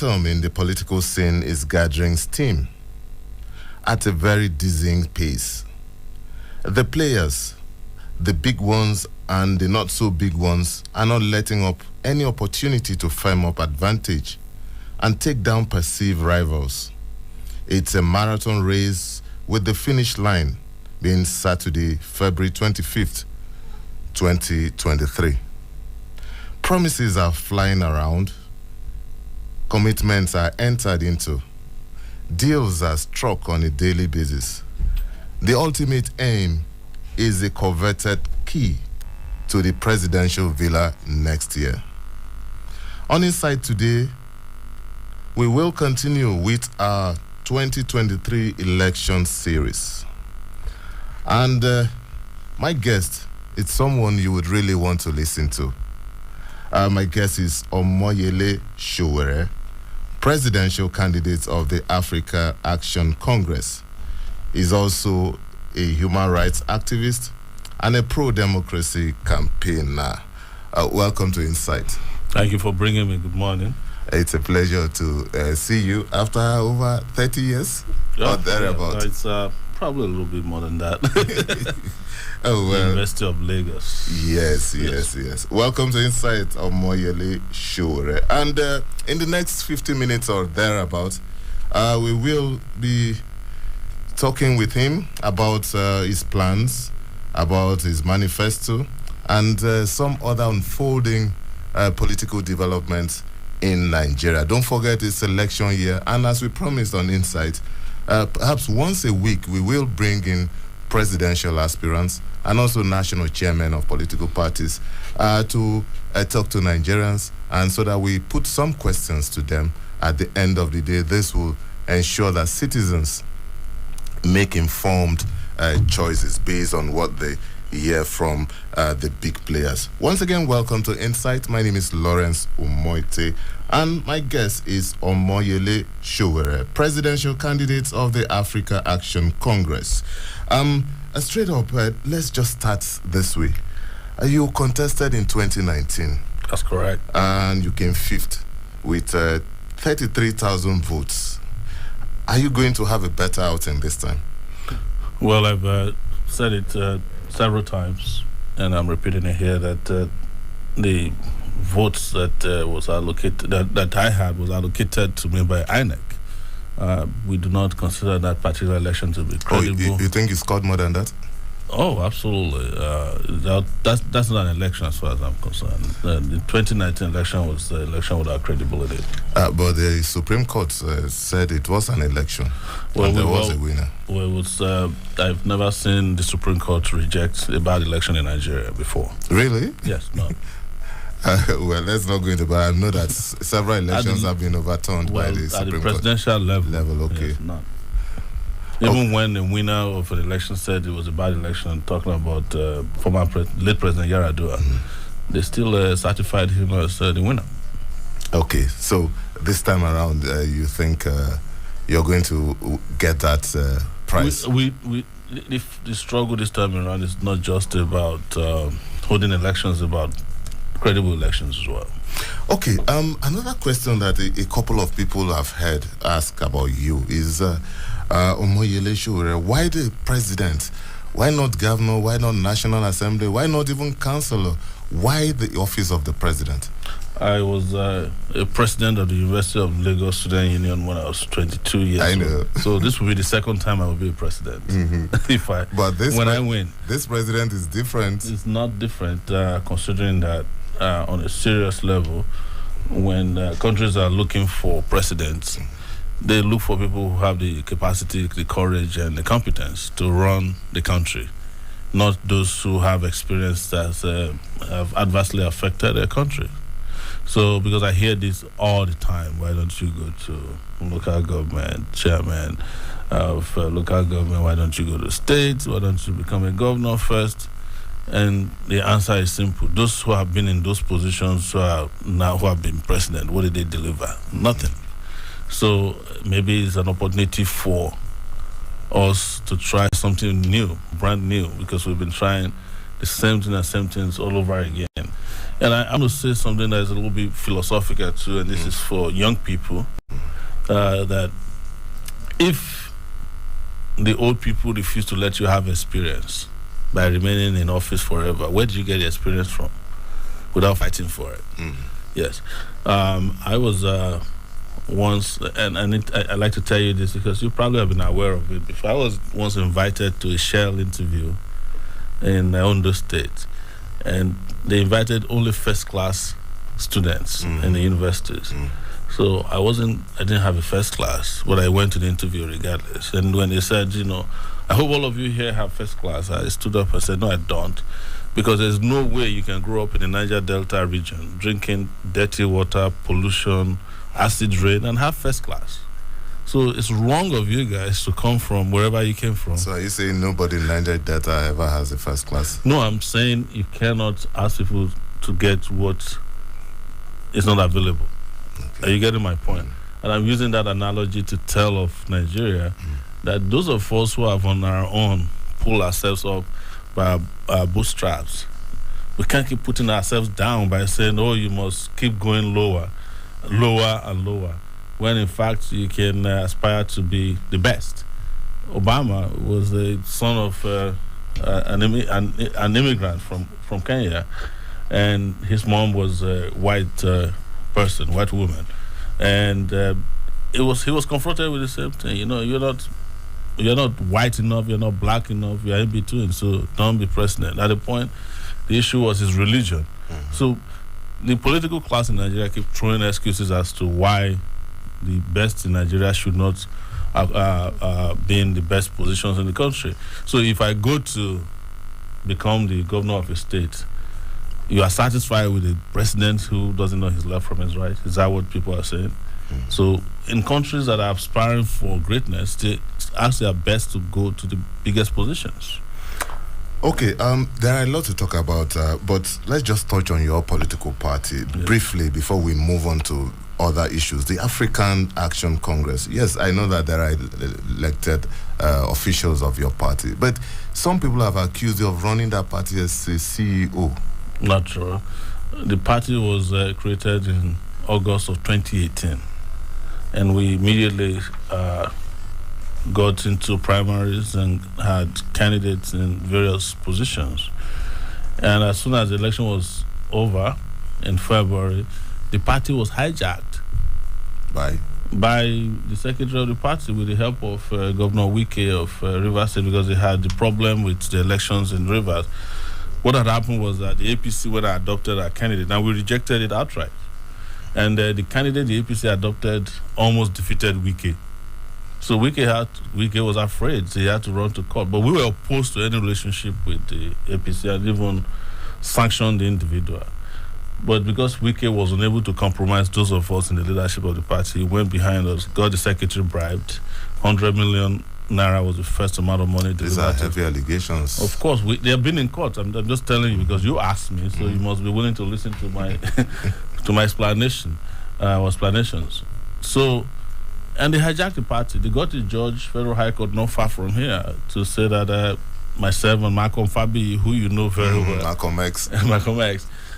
Momentum in the political scene is gathering steam at a very dizzying pace. The players, the big ones and the not so big ones, are not letting up any opportunity to firm up advantage and take down perceived rivals. It's a marathon race with the finish line being Saturday, February 25th, 2023. Promises are flying around. Commitments are entered into. Deals are struck on a daily basis. The ultimate aim is a coveted key to the presidential villa next year. On Insight today, we will continue with our 2023 election series. And my guest is someone you would really want to listen to. My guest is Omoyele Sowore, presidential candidate of the Africa Action Congress. He's also a human rights activist and a pro-democracy campaigner. Welcome to Insight. Thank you for bringing me. Good morning. It's a pleasure to see you after over 30 years or thereabout. It's probably a little bit more than that. Oh, well. University of Lagos. Yes. Welcome to Insight, Omoyele Sowore. And in the next 50 minutes or thereabout, we will be talking with him about his plans, about his manifesto, and some other unfolding political developments in Nigeria. Don't forget it's election year, and as we promised on Insight, perhaps once a week we will bring in presidential aspirants and also national chairmen of political parties to talk to Nigerians, and so that we put some questions to them at the end of the day. This will ensure that citizens make informed choices based on what they hear from the big players. Once again, welcome to Insight. My name is Lawrence Umoette, and my guest is Omoyele Sowore, presidential candidate of the Africa Action Congress. Straight up, let's just start this way. You contested in 2019. That's correct. And you came fifth with 33,000 votes. Are you going to have a better outing this time? Well, I've said it several times, and I'm repeating it here, that the votes that was allocated, that I had, was allocated to me by INEC. We do not consider that particular election to be credible. You think you scored more than that? Oh, absolutely. That's not an election as far as I'm concerned. The 2019 election was the election without credibility. But the Supreme Court said it was an election, and there was a winner. Well, it was, I've never seen the Supreme Court reject a bad election in Nigeria before. Really? Yes, no. Well, let's not go into that. I know that several elections have been overturned by the Supreme Court. At the presidential level, okay. Yes, none. Even when the winner of an election said it was a bad election, talking about former late President Yaradua, they still certified him as the winner. Okay, so this time around, you think you're going to get that prize? The struggle this time around is not just about holding elections, about credible elections as well. Okay, another question that a couple of people have heard ask about you is, Omoyele Sowore, why the president? Why not governor? Why not National Assembly? Why not even councillor? Why the office of the president? I was a president of the University of Lagos Student Union when I was 22 years old. I know. So this will be the second time I will be a president. I win. This president is different. It's not different, considering that on a serious level, when countries are looking for presidents, they look for people who have the capacity, the courage, and the competence to run the country, not those who have experience that have adversely affected their country. So, because I hear this all the time, why don't you go to local government, chairman of local government, why don't you go to states, why don't you become a governor first? And the answer is simple. Those who have been in those positions who have been president, what did they deliver? Nothing. So maybe it's an opportunity for us to try something new, brand new, because we've been trying the same things all over again. And I'm going to say something that is a little bit philosophical too, and this is for young people, that if the old people refuse to let you have experience by remaining in office forever, where did you get the experience from without fighting for it? Yes. I was once, and I like to tell you this because you probably have been aware of it. If I was once invited to a Shell interview in Ondo State, and they invited only first-class students in the universities. So I didn't have a first class, but I went to the interview regardless. And when they said, I hope all of you here have first class, I stood up and said, no, I don't. Because there's no way you can grow up in the Niger Delta region, drinking dirty water, pollution, acid rain, and have first class. So it's wrong of you guys to come from wherever you came from. So are you saying nobody in Niger Delta ever has a first class? No, I'm saying you cannot ask people to get what is not available. Okay. Are you getting my point? And I'm using that analogy to tell of Nigeria that those of us who have on our own pull ourselves up by our bootstraps, we can't keep putting ourselves down by saying, oh, you must keep going lower and lower, when in fact you can aspire to be the best. Obama was the son of an immigrant from Kenya, and his mom was a white woman, and he was confronted with the same thing. You're not white enough, you're not black enough, you're in between, so don't be president. At the point, the issue was his religion. So the political class in Nigeria keep throwing excuses as to why the best in Nigeria should not be in the best positions in the country. So if I go to become the governor of a state, you are satisfied with a president who doesn't know his left from his right? Is that what people are saying? So in countries that are aspiring for greatness, they ask their best to go to the biggest positions. Okay, there are a lot to talk about, but let's just touch on your political party briefly before we move on to other issues. The African Action Congress. Yes, I know that there are elected officials of your party, but some people have accused you of running that party as a CEO. Not true. The party was created in August of 2018, and we immediately got into primaries and had candidates in various positions. And as soon as the election was over in February, the party was hijacked by the secretary of the party with the help of Governor Wike of Rivers State, because they had the problem with the elections in Rivers. What had happened was that the APC went and adopted our candidate, and we rejected it outright. And the candidate the APC adopted almost defeated Wike. So Wike was afraid, so he had to run to court. But we were opposed to any relationship with the APC and even sanctioned the individual. But because Wike was unable to compromise those of us in the leadership of the party, he went behind us, got the secretary bribed. 100 million naira was the first amount of money. These are heavy allegations. Of course, they have been in court. I'm just telling you because you asked me, so you must be willing to listen to my to my explanations. So, and they hijacked the party. They got a judge, Federal High Court, not far from here, to say that myself and Malcolm Fabi, who you know very well, Malcolm X,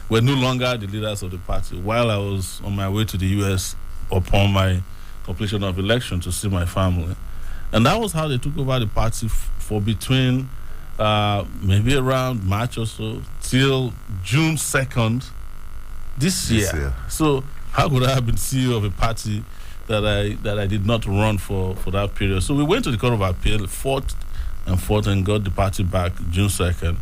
were no longer the leaders of the party, while I was on my way to the U.S. upon my completion of election to see my family. And that was how they took over the party for between maybe around March or so till June 2nd this year. So how could I have been CEO of a party that I did not run for that period? So we went to the Court of Appeal, fought and got the party back June 2nd.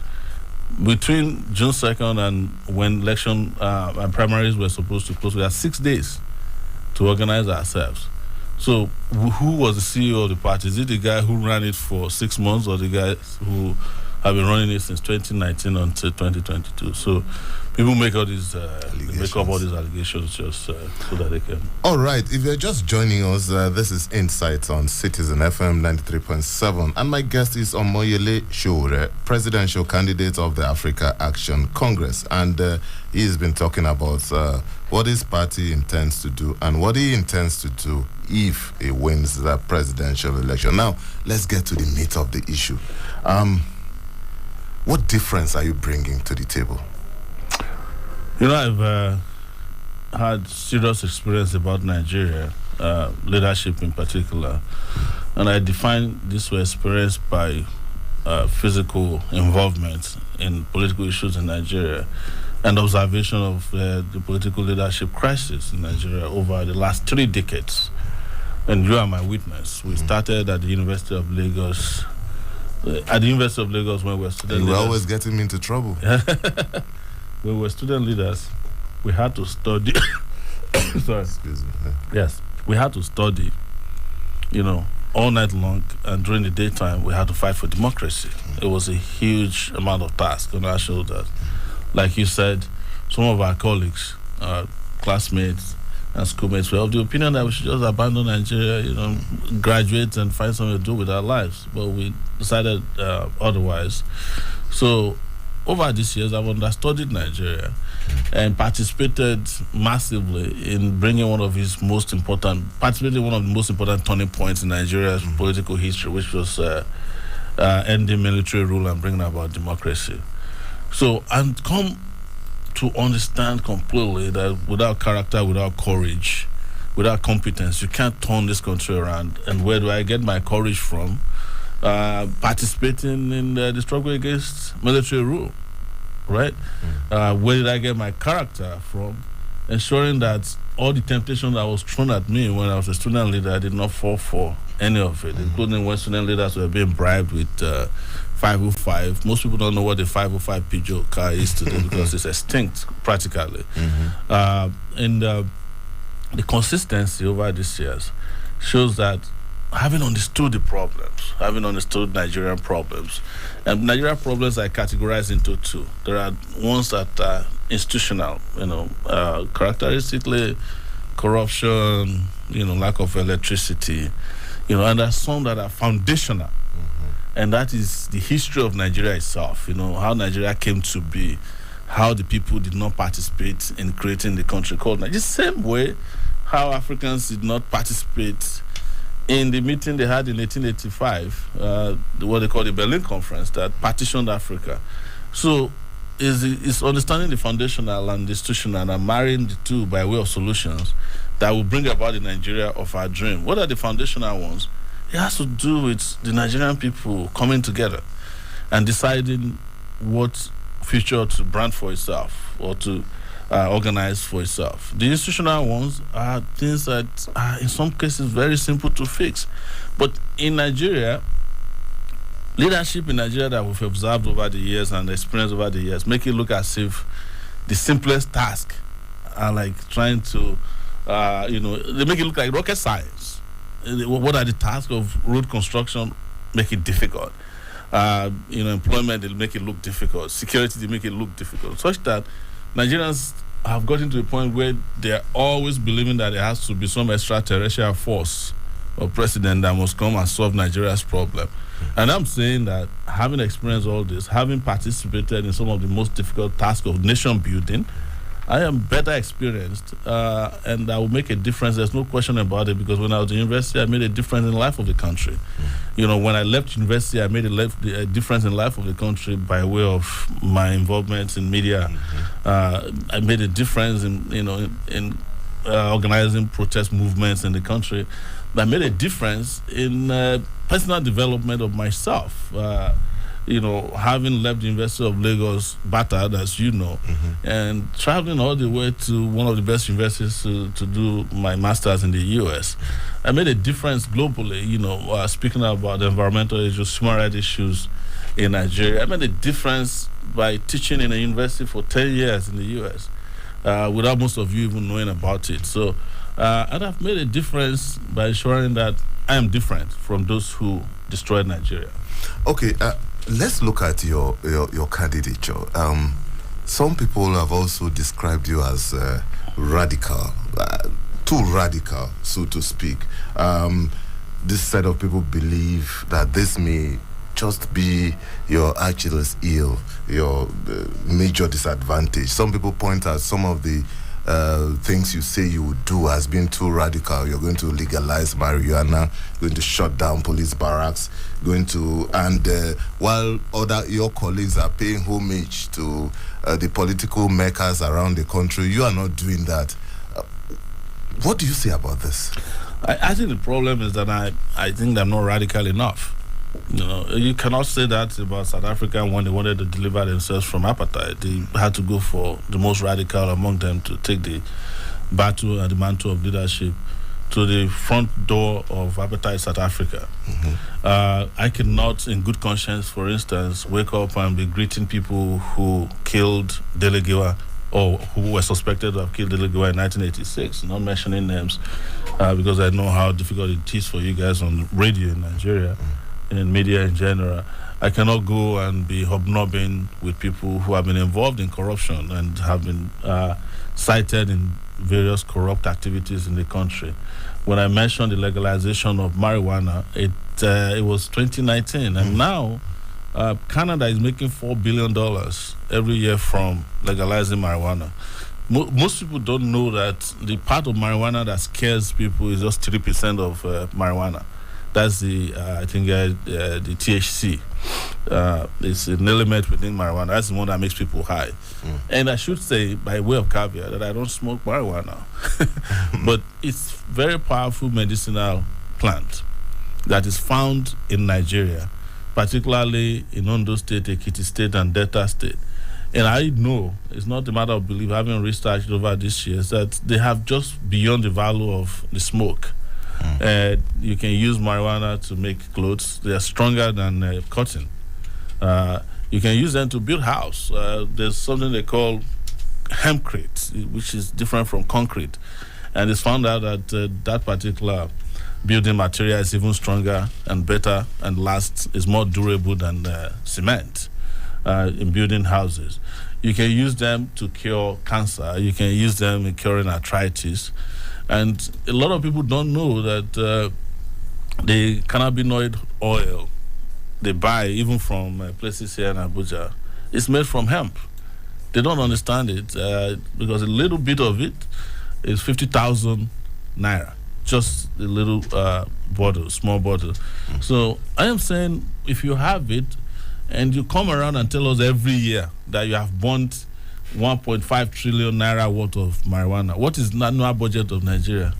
Between June 2nd and when election and primaries were supposed to close, we had 6 days to organize ourselves. So who was the CEO of the party? Is it the guy who ran it for 6 months, or the guys who have been running it since 2019 until 2022? So people make all these make up all these allegations just so that they can. All right, if you're just joining us, this is Insights on Citizen FM 93.7, and my guest is Omoyele Sowore, presidential candidate of the Africa Action Congress, and he has been talking about what his party intends to do and what he intends to do if he wins the presidential election. Now, let's get to the meat of the issue. What difference are you bringing to the table? I've had serious experience about Nigeria, leadership in particular, and I define this was experienced by physical involvement in political issues in Nigeria and observation of the political leadership crisis in Nigeria over the last 3 decades. And you are my witness. We started at the University of Lagos. At the University of Lagos, when we were student leaders. You were always getting me into trouble. When we were student leaders, we had to study. Sorry. Excuse me. Yes, we had to study, all night long, and during the daytime, we had to fight for democracy. It was a huge amount of task on our shoulders. Like you said, some of our colleagues, classmates, and schoolmates were of the opinion that we should just abandon Nigeria, graduate and find something to do with our lives. But we decided otherwise. So over these years, I've understudied Nigeria and participated massively in bringing one of the most important turning points in Nigeria's political history, which was ending military rule and bringing about democracy. So, and come to understand completely that without character, without courage, without competence, you can't turn this country around. And where do I get my courage from? Participating in the struggle against military rule, right? Where did I get my character from? Ensuring that all the temptation that was thrown at me when I was a student leader, I did not fall for any of it, including when student leaders were being bribed with 505. Most people don't know what the 505 Peugeot car is today because it's extinct practically. And the consistency over these years shows that having understood the problems, having understood Nigerian problems, and Nigerian problems are categorized into 2. There are ones that are institutional, characteristically corruption, lack of electricity, and there are some that are foundational. And that is the history of Nigeria itself, how Nigeria came to be, how the people did not participate in creating the country called Nigeria. The same way how Africans did not participate in the meeting they had in 1885, what they call the Berlin Conference, that partitioned Africa. So it's understanding the foundational and the institutional and marrying the two by way of solutions that will bring about the Nigeria of our dream. What are the foundational ones? It has to do with the Nigerian people coming together and deciding what future to brand for itself or to organize for itself. The institutional ones are things that are in some cases very simple to fix. But in Nigeria, leadership in Nigeria that we've observed over the years and experienced over the years make it look as if the simplest task are like trying to, they make it look like rocket science. What are the tasks of road construction? Make it difficult. Employment, they'll make it look difficult. Security, they make it look difficult. Such that Nigerians have gotten to a point where they're always believing that there has to be some extraterrestrial force or president that must come and solve Nigeria's problem. And I'm saying that having experienced all this, having participated in some of the most difficult tasks of nation building, I am better experienced, and I will make a difference. There's no question about it, because when I was in university, I made a difference in the life of the country. When I left university, I made a difference in the life of the country by way of my involvement in media. I made a difference in organizing protest movements in the country. I made a difference in personal development of myself. Having left the University of Lagos battered, as you know, and traveling all the way to one of the best universities to do my master's in the US, I made a difference globally, speaking about environmental issues, human rights issues in Nigeria. I made a difference by teaching in a university for 10 years in the US, without most of you even knowing about it. So, and I've made a difference by ensuring that I am different from those who destroyed Nigeria. Okay, let's look at your candidature. Some people have also described you as radical, too radical, so to speak. This set of people believe that this may just be your Achilles heel, your major disadvantage. Some people point out some of the things you say you would do has been too radical. You're going to legalize marijuana, going to shut down police barracks, while your colleagues are paying homage to the political makers around the country, you are not doing that. What do you say about this? I think the problem is that I think they're not radical enough. You cannot say that about South Africa when they wanted to deliver themselves from apartheid. They had to go for the most radical among them to take the battle and the mantle of leadership to the front door of apartheid South Africa. I cannot, in good conscience, for instance, wake up and be greeting people who killed Delegiwa or who were suspected to have killed Delegiwa in 1986, not mentioning names, because I know how difficult it is for you guys on radio in Nigeria, in media in general. I cannot go and be hobnobbing with people who have been involved in corruption and have been cited in various corrupt activities in the country. When I mentioned the legalization of marijuana, it was 2019, and now Canada is making $4 billion every year from legalizing marijuana. Most people don't know that the part of marijuana that scares people is just 3% of marijuana. That's the THC. It's an element within marijuana. That's the one that makes people high. And I should say, by way of caveat, that I don't smoke marijuana. But it's very powerful medicinal plant that is found in Nigeria, particularly in Ondo State, Ekiti State, and Delta State. And I know, it's not a matter of belief, having researched over these years, that they have just beyond the value of the smoke. You can use marijuana to make clothes. They are stronger than cotton. You can use them to build house. There's something they call hempcrete, which is different from concrete. And it's found out that that particular building material is even stronger and better and is more durable than cement in building houses. You can use them to cure cancer. You can use them in curing arthritis. And a lot of people don't know that the cannabinoid oil they buy, even from places here in Abuja, is made from hemp. They don't understand it because a little bit of it is 50,000 naira, just a little bottle, small bottle. So I am saying, if you have it and you come around and tell us every year that you have burnt 1.5 trillion naira worth of marijuana. What is the annual budget of Nigeria?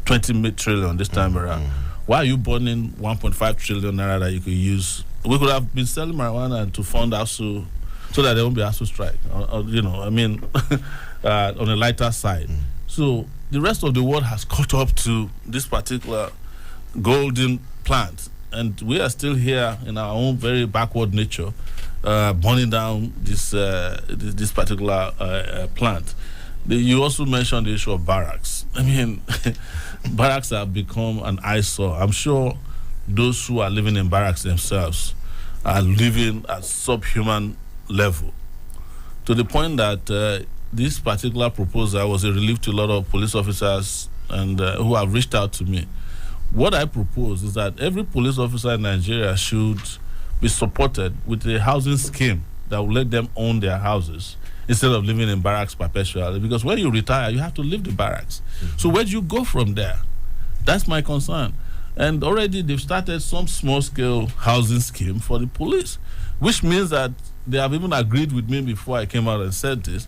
20 trillion this time around. Why are you burning 1.5 trillion naira that you could use? We could have been selling marijuana to fund ASU so that there won't be ASU strike. On a lighter side. So the rest of the world has caught up to this particular golden plant. And we are still here in our own very backward nature, burning down this particular plant. You also mentioned the issue of barracks. I mean, barracks have become an eyesore. I'm sure those who are living in barracks themselves are living at subhuman level, to the point that this particular proposal was a relief to a lot of police officers and who have reached out to me. What I propose is that every police officer in Nigeria should be supported with a housing scheme that will let them own their houses instead of living in barracks perpetually. Because when you retire, you have to leave the barracks. So where do you go from there? That's my concern. And already they've started some small-scale housing scheme for the police, which means that they have even agreed with me before I came out and said this.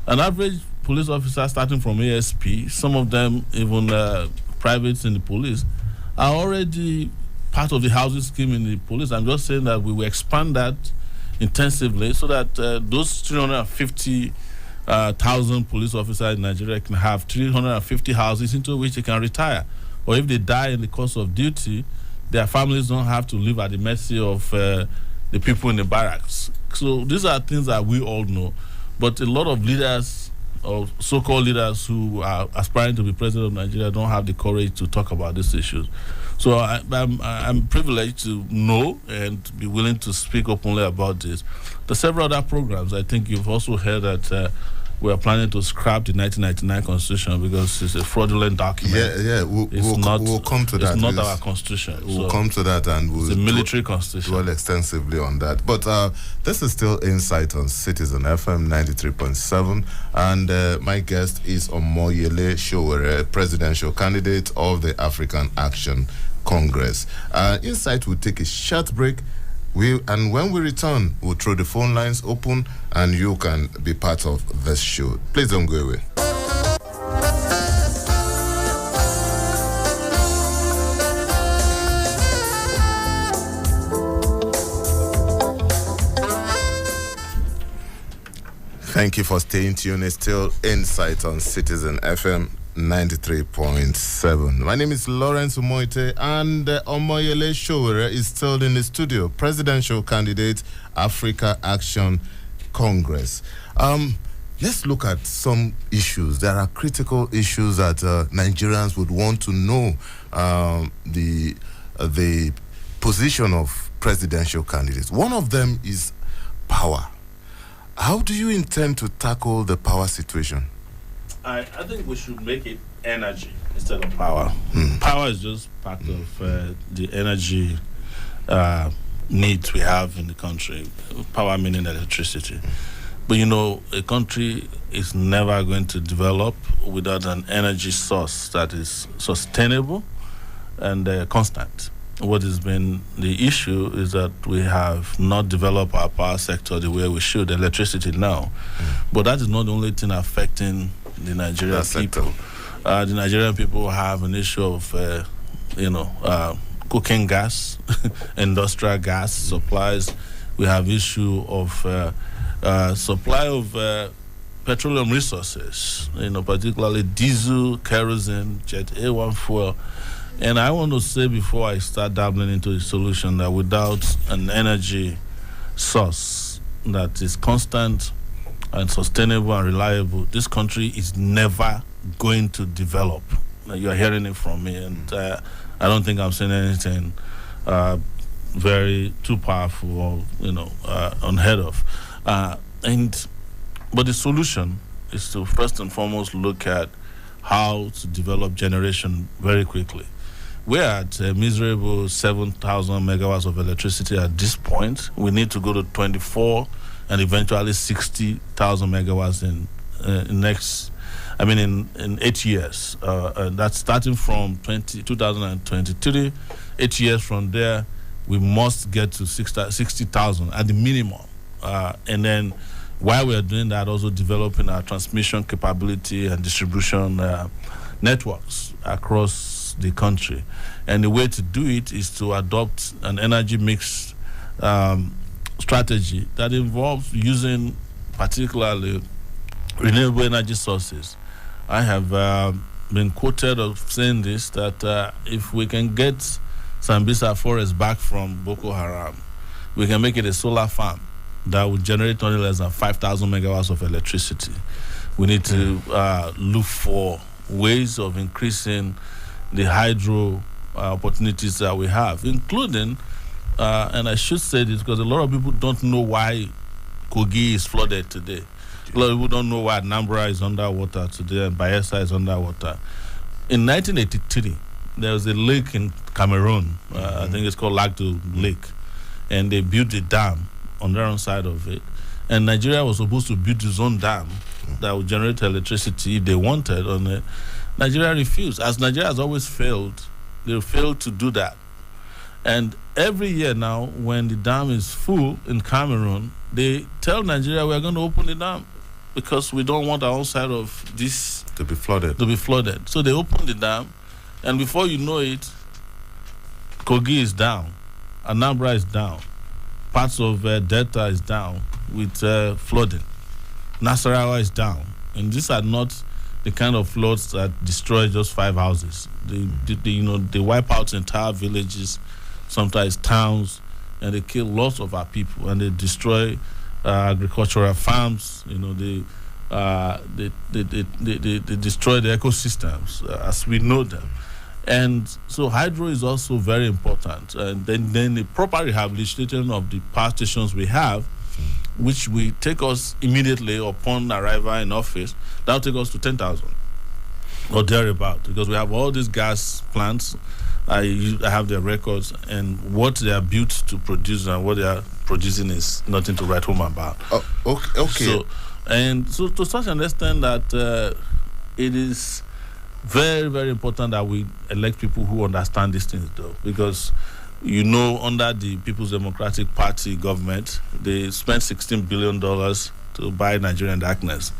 An average police officer starting from ASP, some of them even privates in the police, are already part of the housing scheme in the police. I'm just saying that we will expand that intensively so that those 350,000 police officers in Nigeria can have 350 houses into which they can retire. Or if they die in the course of duty, their families don't have to live at the mercy of the people in the barracks. So these are things that we all know. But a lot of leaders, or so-called leaders who are aspiring to be president of Nigeria, don't have the courage to talk about these issues. So I'm privileged to know and be willing to speak openly about this. There are several other programs. I think you've also heard that we are planning to scrap the 1999 Constitution because it's a fraudulent document. We'll come to that. It's not our Constitution. We'll come to that, and we'll it's a military constitution. Dwell extensively on that. But this is still Insight on Citizen FM 93.7, and my guest is Omoyele Sowore, presidential candidate of the African Action Congress. Insight will take a short break. And when we return, we'll throw the phone lines open and you can be part of this show. Please don't go away. Thank you for staying tuned. It's still Insight on Citizen FM 93.7. My name is Lawrence Umoette, and Omoyele Sowore is still in the studio, presidential candidate, Africa Action Congress. Let's look at some issues. There are critical issues that Nigerians would want to know the position of presidential candidates. One of them is power. How do you intend to tackle the power situation? I think we should make it energy instead of power. Power is just part of the energy needs we have in the country. Power meaning electricity. But a country is never going to develop without an energy source that is sustainable and constant. What has been the issue is that we have not developed our power sector the way we should, electricity now. But that is not the only thing affecting the Nigerian people. The Nigerian people have an issue of, cooking gas, industrial gas supplies. We have issue of supply of petroleum resources, particularly diesel, kerosene, jet A1 fuel. And I want to say before I start dabbling into the solution that without an energy source that is constant and sustainable and reliable, this country is never going to develop. You're hearing it from me, and I don't think I'm saying anything very too powerful or unheard of. But the solution is to first and foremost look at how to develop generation very quickly. We're at a miserable 7,000 megawatts of electricity at this point. We need to go to 24 and eventually 60,000 megawatts in 8 years. That's starting from 2023. 8 years from there, we must get to 60,000 at the minimum. And then while we are doing that, also developing our transmission capability and distribution networks across the country. And the way to do it is to adopt an energy mix strategy that involves using particularly renewable energy sources. I have been quoted of saying this, that if we can get Sambisa Forest back from Boko Haram, we can make it a solar farm that would generate only less than 5,000 megawatts of electricity. We need to look for ways of increasing the hydro opportunities that we have, including, and I should say this because a lot of people don't know why Kogi is flooded today. A lot of people don't know why Anambra is underwater today and Bayelsa is underwater. In 1983, there was a lake in Cameroon, I think it's called Lagdo Lake, and they built a dam on their own side of it. And Nigeria was supposed to build its own dam that would generate electricity if they wanted on it. Nigeria refused. As Nigeria has always failed, they failed to do that. And every year now, when the dam is full in Cameroon, they tell Nigeria we are going to open the dam because we don't want our own side of this to be flooded. So they open the dam, and before you know it, Kogi is down, Anambra is down, parts of Delta is down with flooding, Nasarawa is down. And these are not the kind of floods that destroy just 5 houses. They wipe out entire villages, sometimes towns, and they kill lots of our people, and they destroy agricultural farms. They destroy the ecosystems as we know them. And so hydro is also very important. And then the proper rehabilitation of the power stations we have which will take us immediately upon arrival in office, that'll take us to 10,000 or thereabout, because we have all these gas plants. I have their records, and what they are built to produce and what they are producing is nothing to write home about. Oh, okay. So to such an extent that it is very, very important that we elect people who understand these things, though, because under the People's Democratic Party government, they spent $16 billion to buy Nigerian darkness.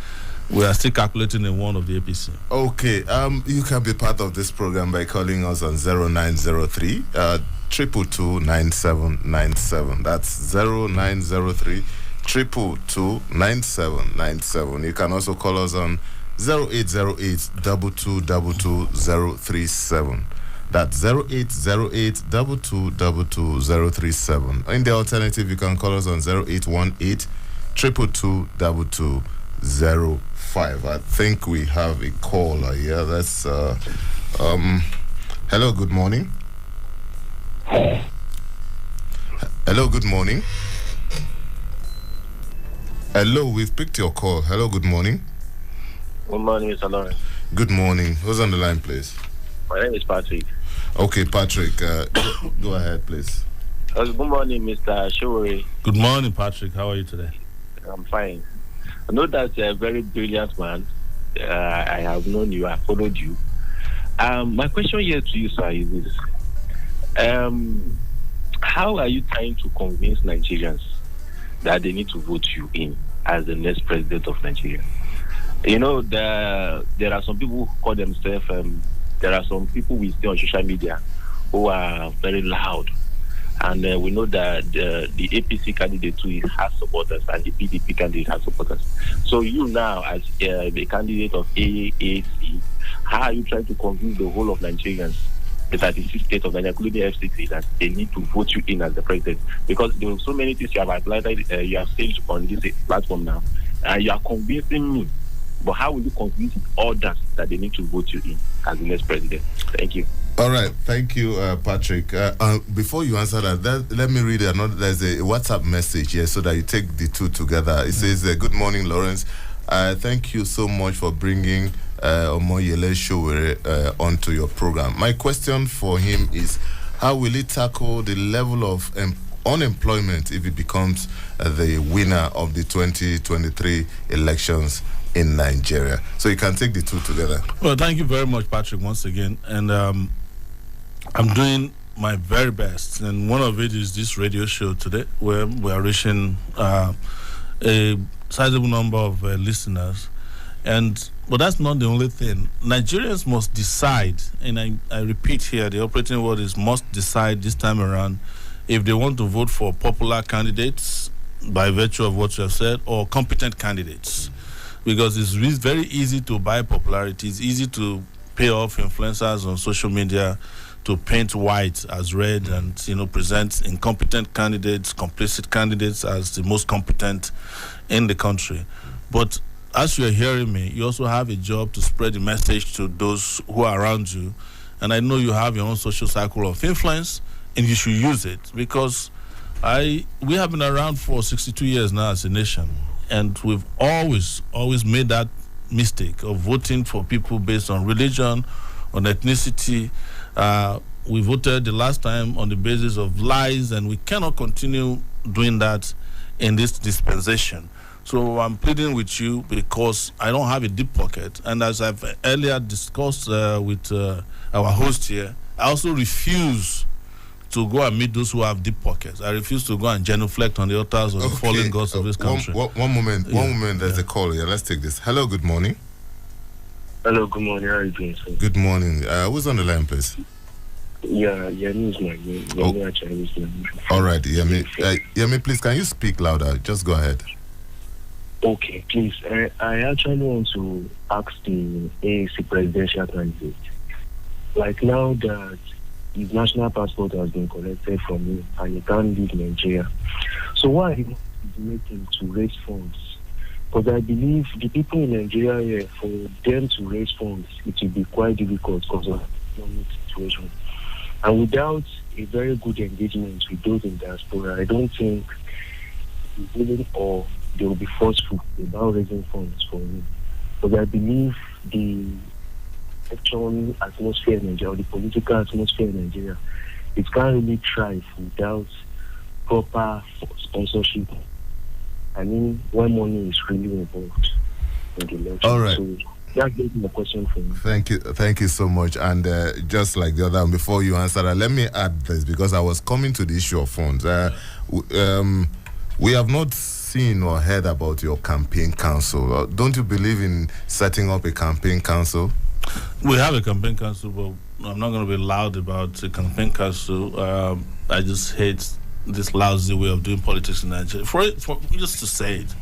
We are still calculating in one of the APC. Okay, you can be part of this program by calling us on 0903 222 9797. That's 0903 222 9797. You can also call us on 0808 2222 037. That's 0808 2222 037. In the alternative, you can call us on 0818 222 2205. I think we have a caller here. That's hello, good morning. Hello, good morning. Hello, we've picked your call. Hello, good morning. Good morning, Mr. Lawrence. Good morning. Who's on the line, please? My name is Patrick. Okay, Patrick, go ahead, please. Good morning, Mr. Sowore. Good morning, Patrick. How are you today? I'm fine. I know that you're a very brilliant man. I have known you. I followed you. My question here to you, sir, is this. How are you trying to convince Nigerians that they need to vote you in as the next president of Nigeria? You know, there are some people who call themselves, there are some people we see on social media who are very loud. And we know that the APC candidate too has supporters, and the PDP candidate has supporters. So you now, as the candidate of AAC, how are you trying to convince the whole of Nigerians, the 36 states of Nigeria, including the FCC, that they need to vote you in as the president? Because there are so many things you have highlighted, you have said on this platform now, and you are convincing me. But how will you convince others that they need to vote you in as the next president? Thank you. All right, thank you, Patrick. Before you answer that, let me read another. There's a WhatsApp message here so that you take the two together. It says, "Good morning, Lawrence. Thank you so much for bringing Omoyele Sowore onto your program. My question for him is, how will he tackle the level of unemployment if he becomes the winner of the 2023 elections in Nigeria?" So you can take the two together. Well, thank you very much, Patrick, once again. And I'm doing my very best. And one of it is this radio show today, where we are reaching a sizable number of listeners. But that's not the only thing. Nigerians must decide, and I repeat here, the operating word is must decide this time around, if they want to vote for popular candidates by virtue of what you have said, or competent candidates. Because it's very easy to buy popularity. It's easy to pay off influencers on social media to paint white as red and present incompetent candidates, complicit candidates as the most competent in the country. But as you're hearing me, you also have a job to spread the message to those who are around you. And I know you have your own social cycle of influence, and you should use it, because we have been around for 62 years now as a nation. And we've always made that mistake of voting for people based on religion, on ethnicity. We voted the last time on the basis of lies, and we cannot continue doing that in this dispensation. So I'm pleading with you because I don't have a deep pocket. And as I've earlier discussed with our host here, I also refuse to go and meet those who have deep pockets. I refuse to go and genuflect on the altars of the fallen gods of this country. One moment. There's a call here. Let's take this. Hello, good morning. Hello, good morning. How are you doing, sir? Good morning. Who's on the line, please? Yeah, Yemi is my name. Yemi actually is my name. All right, Yemi. Yemi, please, can you speak louder? Just go ahead. Okay, please. I actually want to ask the AAC presidential candidate. Like, now that his national passport has been collected from him and he can't leave Nigeria, so what are he making to raise funds? Because I believe the people in Nigeria here, for them to raise funds, it will be quite difficult because of the economic situation. And without a very good engagement with those in diaspora, I don't think be willing or they will be forceful about raising funds for me. But I believe the election atmosphere in Nigeria, or the political atmosphere in Nigeria, it can't really thrive without proper sponsorship. I mean, when money is really involved in the election. All right. So that's the question for me. Thank you so much. And just like the other one, before you answer that, let me add this, because I was coming to the issue of funds. We have not seen or heard about your campaign council. Don't you believe in setting up a campaign council? We have a campaign council, but I'm not going to be loud about a campaign council. I just hate this lousy way of doing politics in Nigeria. For just to say it,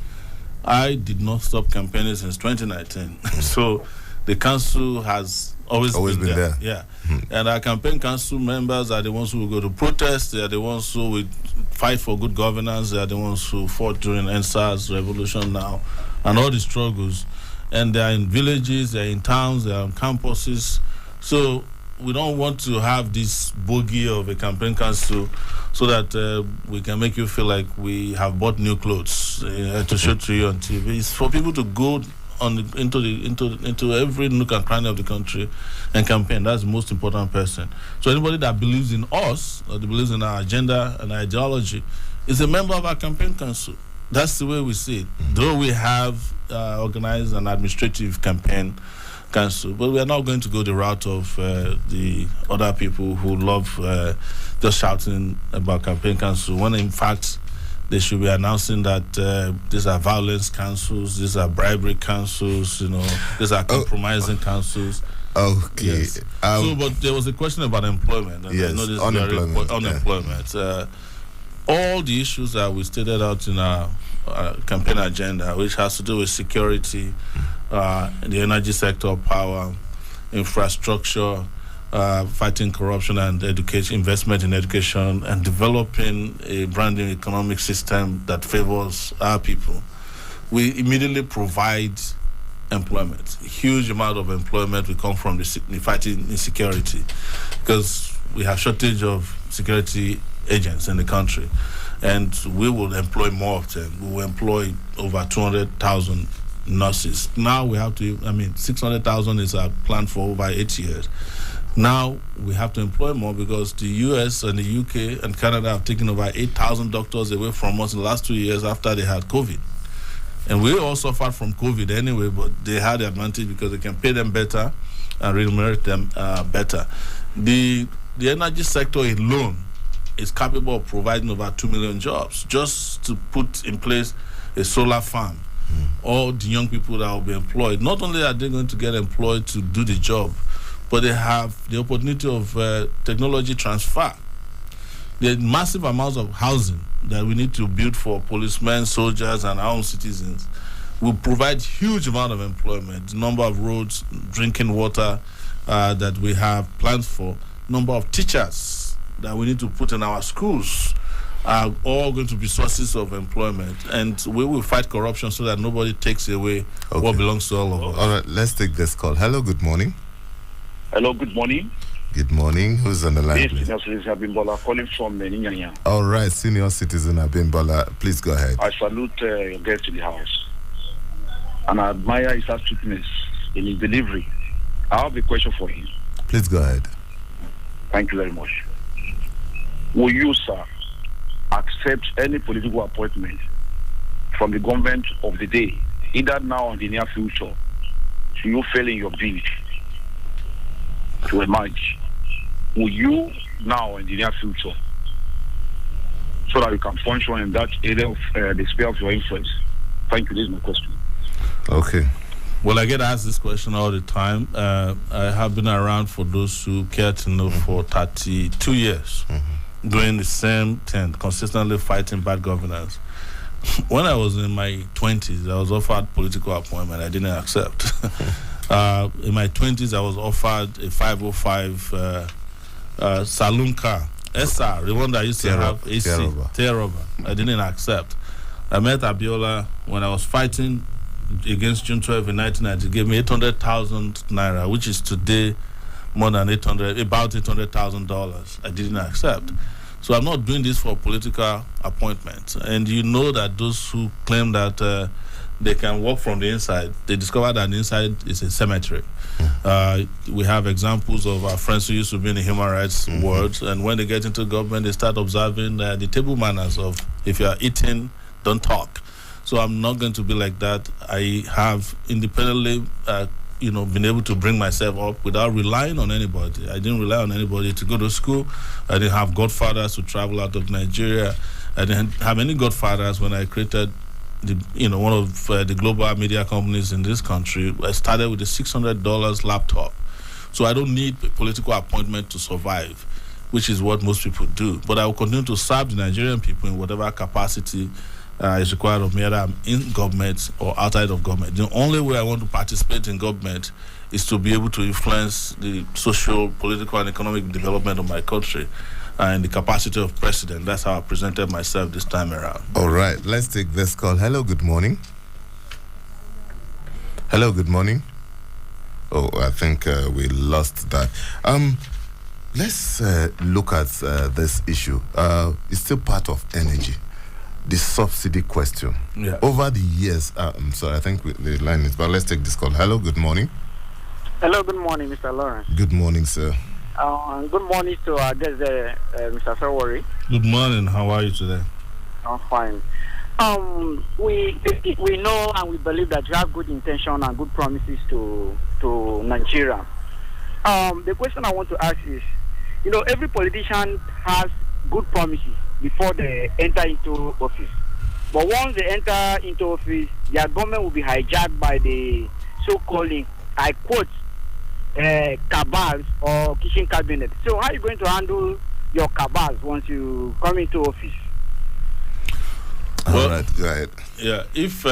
I did not stop campaigning since 2019. So the council has always been there. Yeah. And our campaign council members are the ones who will go to protest. They are the ones who will fight for good governance. They are the ones who fought during NSAS revolution now and all the struggles. And they are in villages, they are in towns, they are on campuses. So we don't want to have this bogey of a campaign council so that we can make you feel like we have bought new clothes to show to you on TV. It's for people to go into every nook and cranny of the country and campaign. That's the most important person. So anybody that believes in us or that believes in our agenda and ideology is a member of our campaign council. That's the way we see it. Though we have organized an administrative campaign council, but we are not going to go the route of the other people who love just shouting about campaign council, when in fact they should be announcing that these are violence councils, these are bribery councils, these are compromising councils. Okay. Yes. But there was a question about employment. And yes, I know this unemployment. Yeah. All the issues that we stated out in our campaign agenda, which has to do with security, the energy sector, power, infrastructure, fighting corruption and education, investment in education, and developing a brand new economic system that favors our people. We immediately provide employment. A huge amount of employment will come from the fighting insecurity, because we have shortage of security agents in the country, and we will employ more of them. We will employ over 200,000 nurses. Now we have to, 600,000 is our plan for over 8 years. Now we have to employ more because the US and the UK and Canada have taken over 8,000 doctors away from us in the last 2 years after they had COVID. And we all suffered from COVID anyway, but they had the advantage because they can pay them better and remunerate them better. The energy sector alone is capable of providing over 2 million jobs. Just to put in place a solar farm, all the young people that will be employed, not only are they going to get employed to do the job, but they have the opportunity of technology transfer. The massive amounts of housing that we need to build for policemen, soldiers, and our own citizens will provide huge amount of employment. The number of roads, drinking water that we have plans for, number of teachers that we need to put in our schools are all going to be sources of employment, and we will fight corruption so that nobody takes away what belongs to all of us. All right, let's take this call. Hello, good morning. Hello, good morning. Good morning. Who's on the line, please? Senior Citizen Abimbola, calling from Ninyanya. All right, Senior Citizen Abimbola, please go ahead. I salute your guest to the house, and I admire his astuteness in his delivery. I have a question for him. Please go ahead. Thank you very much. Will you, sir, accept any political appointment from the government of the day, either now or in the near future, should you fail in your bid to emerge? Will you now in the near future, so that you can function in that area of the sphere of your influence? Thank you. This is my question. Okay. Well, I get asked this question all the time. I have been around, for those who care to know, for 32 years, doing the same thing, consistently fighting bad governance. When I was in my 20s, I was offered political appointment. I didn't accept. In my 20s, I was offered a 505 saloon car, SR, the one that used to have AC, Teroba. I didn't accept. I met Abiola when I was fighting against June 12 in 1990. He gave me 800,000 naira, which is today more than about $800,000. I didn't accept. So I'm not doing this for political appointments. And you know that those who claim that they can work from the inside, they discover that the inside is a cemetery. We have examples of our friends who used to be in the human rights world, and when they get into government, they start observing the table manners of, if you are eating, don't talk. So I'm not going to be like that. I have independently been able to bring myself up without relying on anybody. I didn't rely on anybody to go to school. I didn't have godfathers to travel out of Nigeria. I didn't have any godfathers when I created one of the global media companies in this country. I started with a $600 laptop. So I don't need a political appointment to survive, which is what most people do. But I will continue to serve the Nigerian people in whatever capacity is required of me, either I'm in government or outside of government. The only way I want to participate in government is to be able to influence the social, political, and economic development of my country in the capacity of president. That's how I presented myself this time around. All right, let's take this call. Hello, good morning. Hello, good morning. Oh, I think we lost that. Let's look at this issue. It's still part of energy. The subsidy question. Yeah. Over the years, I'm sorry, I think the line is, but let's take this call. Hello, good morning. Hello, good morning, Mr. Lawrence. Good morning, sir. Good morning to our guest, Mr. Sowore. Good morning. How are you today? I'm fine. We know and we believe that you have good intention and good promises to Nigeria. The question I want to ask is, every politician has good promises before they enter into office. But once they enter into office, their government will be hijacked by the so-called, I quote, cabals or kitchen cabinet. So how are you going to handle your cabals once you come into office? All right, go ahead. Yeah, if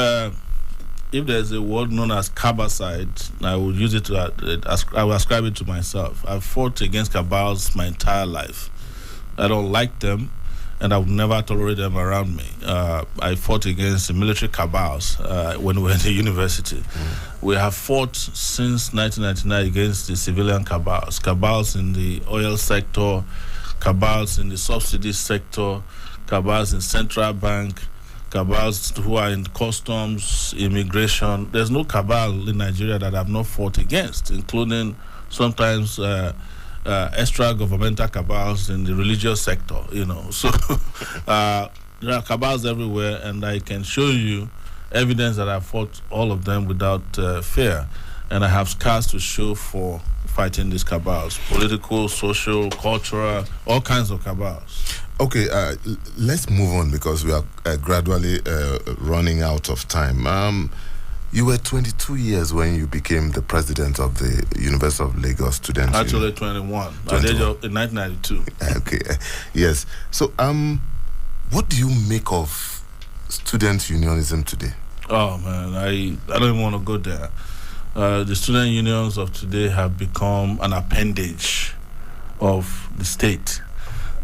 there's a word known as cabacide, I will use it I will ascribe it to myself. I've fought against cabals my entire life. I don't like them, and I would never tolerate them around me. I fought against the military cabals when we were in the university. We have fought since 1999 against the civilian cabals in the oil sector, cabals in the subsidy sector, cabals in central bank, cabals who are in customs, immigration. There's no cabal in Nigeria that I've not fought against, including sometimes extra governmental cabals in the religious sector, So there are cabals everywhere, and I can show you evidence that I fought all of them without fear. And I have scars to show for fighting these cabals, political, social, cultural, all kinds of cabals. Okay, let's move on because we are gradually running out of time. You were 22 years when you became the president of the University of Lagos Students Union. Actually 21. At the age of 1992. Okay, yes. So, what do you make of student unionism today? Oh man, I don't even want to go there. The student unions of today have become an appendage of the state.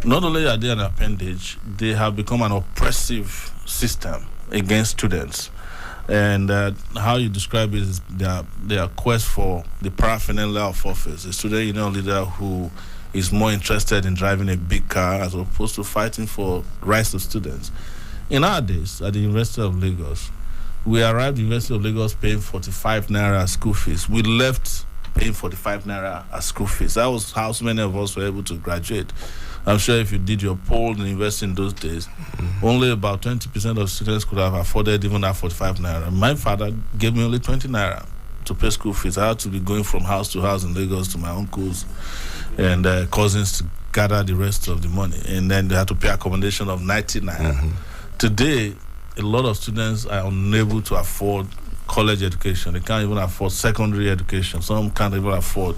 Not only are they an appendage, they have become an oppressive system against students. And how you describe it is their quest for the paraphernalia of office. A student union leader who is more interested in driving a big car as opposed to fighting for rights of students. In our days, at the University of Lagos, we arrived at the University of Lagos paying 45 naira as school fees. We left paying 45 naira as school fees. That was how so many of us were able to graduate. I'm sure if you did your poll in the university in those days, only about 20% of students could have afforded even that 45 naira. My father gave me only 20 naira to pay school fees. I had to be going from house to house in Lagos to my uncles and cousins to gather the rest of the money. And then they had to pay accommodation of 90 naira. Today, a lot of students are unable to afford college education. They can't even afford secondary education. Some can't even afford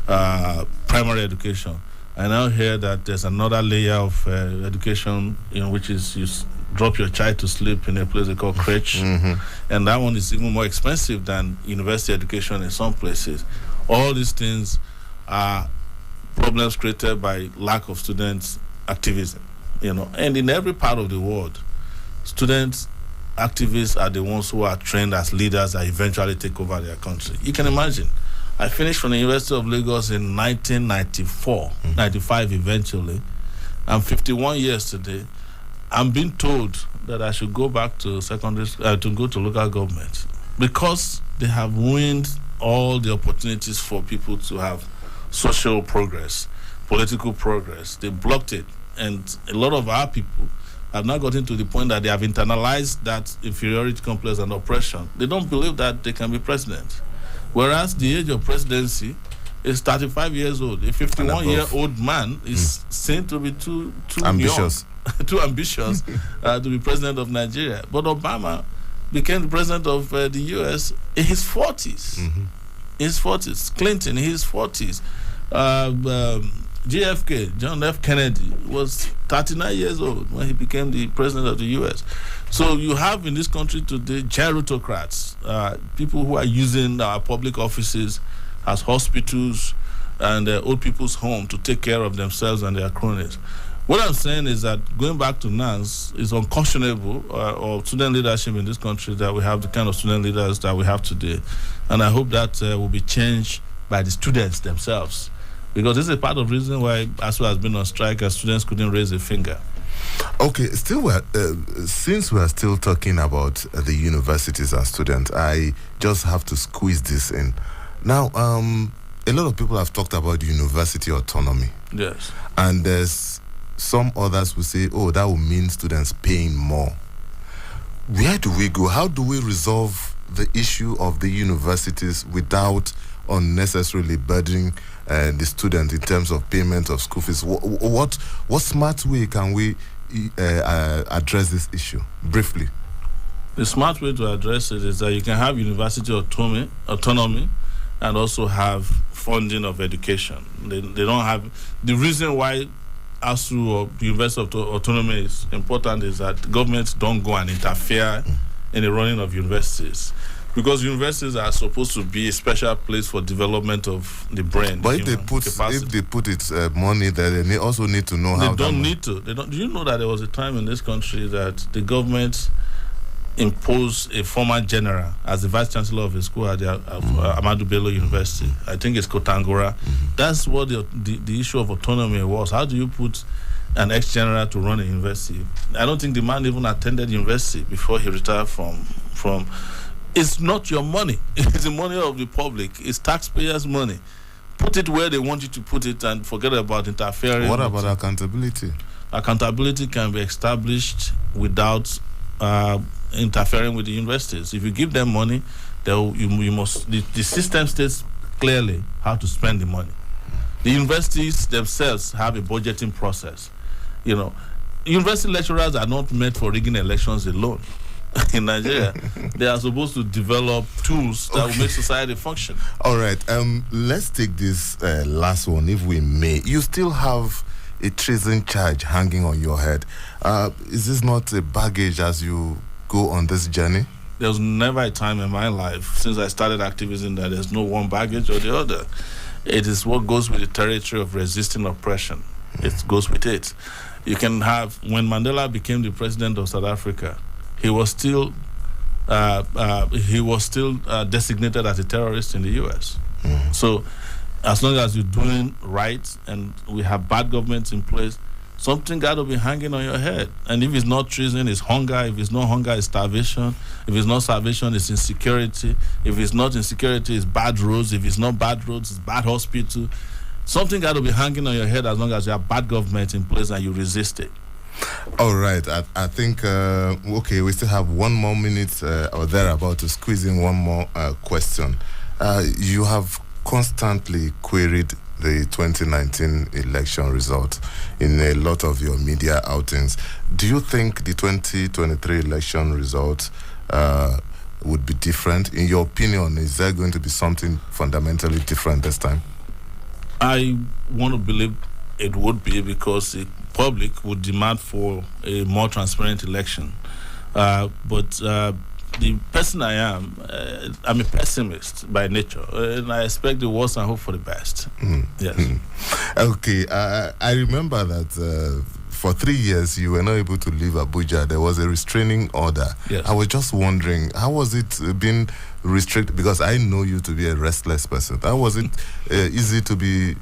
primary education. I now hear that there's another layer of education, which is you drop your child to sleep in a place they call crèche, and that one is even more expensive than university education in some places. All these things are problems created by lack of students' activism, And in every part of the world, students, activists are the ones who are trained as leaders that eventually take over their country. You can imagine. I finished from the University of Lagos in 1994, 95 eventually. I'm 51 years today. I'm being told that I should go back to to go to local government because they have ruined all the opportunities for people to have social progress, political progress. They blocked it. And a lot of our people have now gotten to the point that they have internalized that inferiority complex and oppression. They don't believe that they can be president. Whereas the age of presidency is 35 years old. A 51-year-old man is seen to be too ambitious. Young, too ambitious to be president of Nigeria. But Obama became the president of the U.S. in his 40s. His 40s. Clinton in his 40s. JFK, John F. Kennedy, was 39 years old when he became the president of the U.S. So you have in this country today gerontocrats, people who are using our public offices as hospitals and old people's home to take care of themselves and their cronies. What I'm saying is that going back to NANS is unconscionable, or student leadership in this country, that we have the kind of student leaders that we have today. And I hope that will be changed by the students themselves. Because this is part of the reason why ASU has been on strike, as students couldn't raise a finger. Okay, since we are still talking about the universities and students, I just have to squeeze this in. Now, a lot of people have talked about university autonomy. Yes. And there's some others will say, oh, that will mean students paying more. Where do we go? How do we resolve the issue of the universities without unnecessarily burdening the student in terms of payment of school fees? What smart way can we address this issue? Briefly. The smart way to address it is that you can have university autonomy and also have funding of education. They don't have... The reason why ASU or University of Autonomy is important is that governments don't go and interfere in the running of universities. Because universities are supposed to be a special place for development of the brain. But if they put its money there, they also need to know how. They don't need to. Do you know that there was a time in this country that the government imposed a former general as the vice chancellor of a school at Ahmadu Bello University? I think it's Kotangora. That's what the issue of autonomy was. How do you put an ex-general to run a university? I don't think the man even attended university before he retired from. It's not your money. It's the money of the public. It's taxpayers' money. Put it where they want you to put it and forget about interfering. What about accountability? Accountability can be established without interfering with the universities. If you give them money, you must. The system states clearly how to spend the money. The universities themselves have a budgeting process. You know, university lecturers are not meant for rigging elections alone. In Nigeria, they are supposed to develop tools that will make society function. All right, let's take this last one, if we may. You still have a treason charge hanging on your head. Is this not a baggage as you go on this journey? There's never a time in my life since I started activism that there's no one baggage or the other. It is what goes with the territory of resisting oppression. It goes with it. You can have, when Mandela became the president of South Africa, he was still designated as a terrorist in the U.S. So as long as you're doing right and we have bad governments in place, something got to be hanging on your head. And if it's not treason, it's hunger. If it's not hunger, it's starvation. If it's not starvation, it's insecurity. If it's not insecurity, it's bad roads. If it's not bad roads, it's bad hospital. Something got to be hanging on your head as long as you have bad government in place and you resist it. All right, I think, okay, we still have 1 more minute or thereabout to squeeze in one more question. You have constantly queried the 2019 election result in a lot of your media outings. Do you think the 2023 election result would be different? In your opinion, is there going to be something fundamentally different this time? I want to believe it would be, because the public would demand for a more transparent election. But the person I am, I'm a pessimist by nature, and I expect the worst and hope for the best. Yes. Okay, I remember that for 3 years you were not able to leave Abuja. There was a restraining order. Yes. I was just wondering, how was it being restricted? Because I know you to be a restless person. How was it easy to be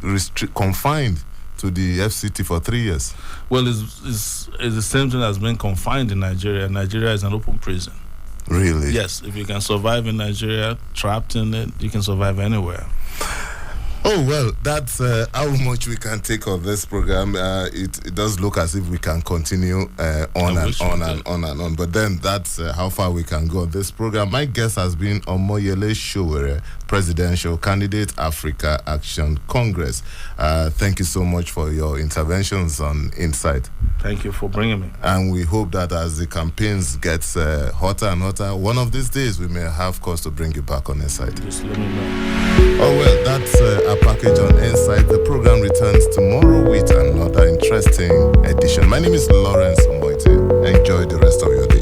confined to the FCT for 3 years? Well, it's the same thing as being confined in Nigeria. Nigeria is an open prison. Really? Yes, if you can survive in Nigeria, trapped in it, you can survive anywhere. Oh, well, that's how much we can take of this program. It does look as if we can continue on and on. But then that's how far we can go on this program. My guest has been Omoyele Sowore, Presidential Candidate, Africa Action Congress. Thank you so much for your interventions on Insight. Thank you for bringing me. And we hope that as the campaigns gets hotter and hotter, one of these days we may have cause to bring you back on Insight. Just let me know. Oh, well, that's a package on Insight. The program returns tomorrow with another interesting edition. My name is Lawrence Umoette. Enjoy the rest of your day.